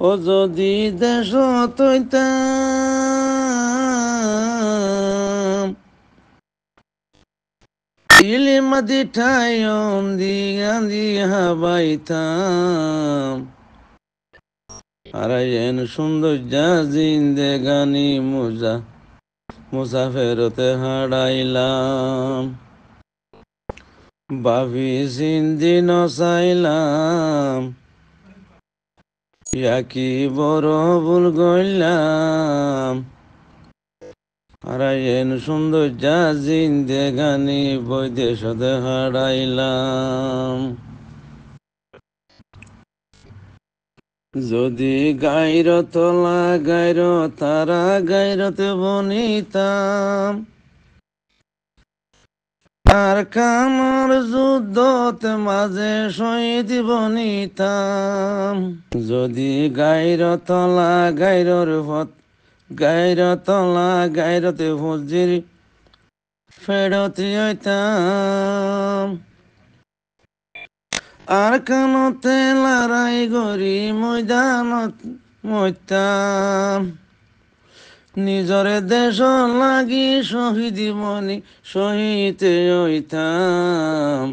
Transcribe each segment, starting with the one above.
ও যদি দেশ তৈতাম ইলিমাদি ঠায়ন দি হাবাইতাম হারাইয়েন সৌন্দর্যা জিন্দেগানি মুসাফেরতে হারাইলাম ভাবি সিন্দি নসাইলাম কি বড় ভুল গইলাম হারাইয়েন সৌন্দর্যা জিন্দেগানি বৈদেশতে হারাইলাম যদি গাইর তলা গাইর তারা গাইরতে বনিতাম আর কামর যুদ্ধতে মাঝে শহীদ বনিতাম যদি গাইর তলা গাইরর গাইর তলা গাইরতে ফজির ফেরতি হইতাম আর কানতে লড়াই গরি ময়দানত মইতাম নিজরে দেশ লাগি শহীদ মনি শহীদ হইতাম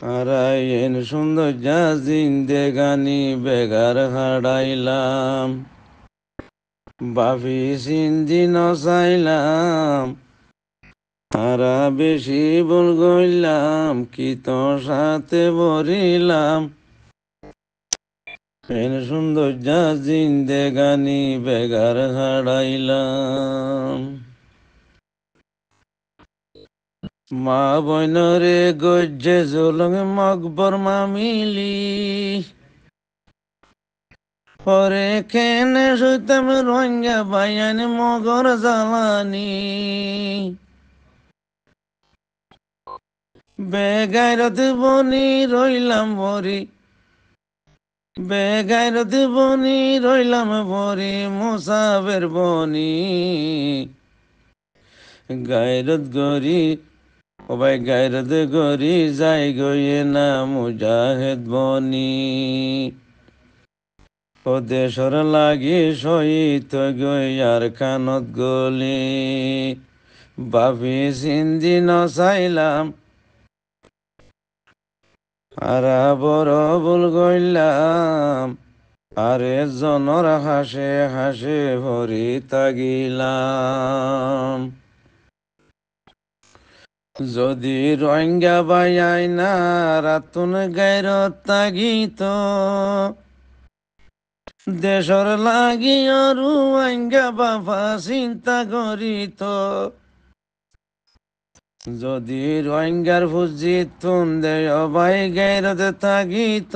হারাইয়েন সৌন্দর্যা জিন্দেগানি বেগার হারাইলাম বাফি সিন্দি নসাইলাম হারা বেশি ভুল গইলাম কি তোর সাথে বরিলাম এন সৌন্দর্যা জিন্দেগানি বেগার হারাইলাম মা বইনরে গজ্জে জলং মকবর মামিলি পরে কেনে সইতাম রঙ্গা বাইয়ান মগর জ্বালানি বেগাইরত বনি রইলাম ভরি বেগাইরত বনি রইলাম ভরি মুসাফের বনি গাইরত গরি ও ভাই গাইরত গরি যাই গইয়ে না মুজাহেদ বনি ও দেশর লাগি শহীদ গই আর কানত গলি বাপি সিন্দি নসাইলাম আরা বড় ভুল গইলাম আরে জনর হাসে হাসে ভরি তাগিলাম যদি রোহিঙ্গা বাইয়াই না রাতুন গাইর তাগিত দেশর লাগি রোহিঙ্গা বাবা চিন্তা করিত যদি রোহিঙ্গার ফুজি তুন দে ভাই গাইরতে তাগিত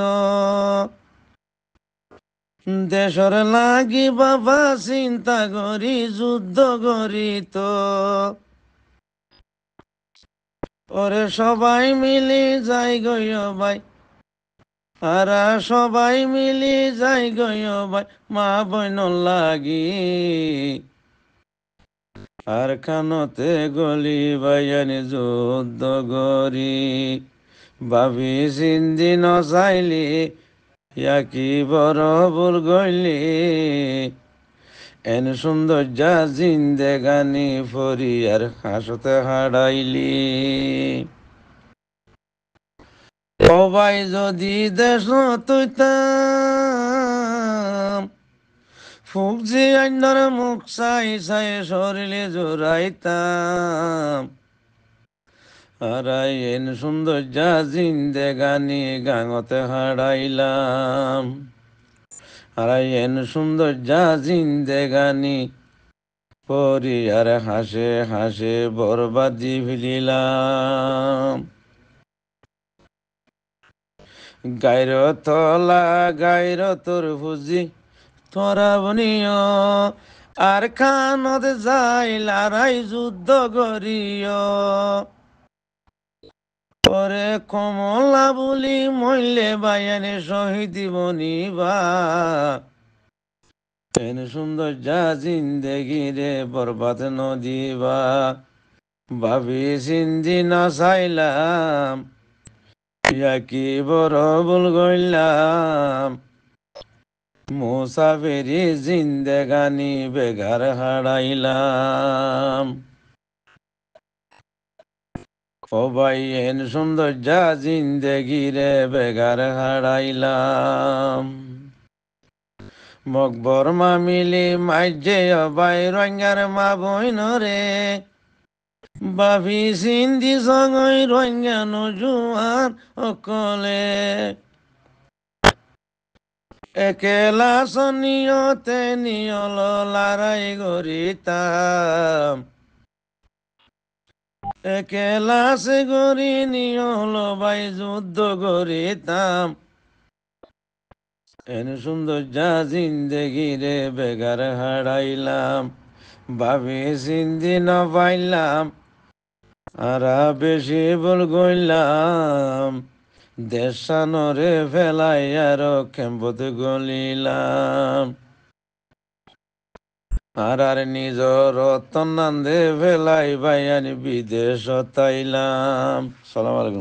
দেশর লাগি বাবা চিন্তা করি যুদ্ধ করিত ওরে সবাই মিলি যাই গইয় ভাই আরা সবাই মিলি যাই গইয় ভাই মা বইন লাগি আর কানতে গলি বাইয়ানি যুদ্ধ গরি ভাবি সিন্দি নচাইলি কি বড় ভুল গইলি এন সৌন্দর্যা জিন্দেগানি ফরি আর হাসতে হারাইলি সবাই যদি দেশ তৈতাম ফুকজি আইনর মুখ চাই চাই শরীরে জোড়াইতাম হারাইয়েন সৌন্দর্যা জিন্দেগানি গাঙতে হারাইলাম হারাইয়েন সৌন্দর্যা জিন্দেগানি পরি আর হাসে হাসে বরবাদি ফেলিলাম গাইর তলা গাইর তোর ফুজি তোরা বনিয় আর খানত যাই লড়াই যুদ্ধ করিয় পরে কমলা বলি মইলে বাইয়ানে শহীদ বনিবা এন সৌন্দর্যা জিন্দেগি রে বরবাদ নদিবা ভাবি সিন্দি নচাইলাম কি বড় ভুল গইলাম মুসাফিরি জিন্দেগানি বেগার হারাইলাম। ও ভাই এন সৌন্দর্যা জিন্দেগিরে বেগার হারাইলাম। মকবর মামিলি মাইজে অবাই রঙার মা বইন রে, বাবি সিন্ধি সঙ্গই রঙানো জুয়ান অকলে। একেলা সনিয়তে নিয়ল লড়াই গরিতাম, একেলা সে গরি নিয়ল বাই যুদ্ধ গরিতাম। এন সৌন্দর্যা জিন্দেগিরে বেগার হারাইলাম, ভাবি সিন্ধি ন পাইলাম, আরা বেশি বল গইলাম। দেশানরে ফেলাই আর খেম্পত গলিলাম, আর নিজর তন্নান্দে ফেলাই ভাই আনি বিদেশ তাইলাম। সালাম আলাইকুম।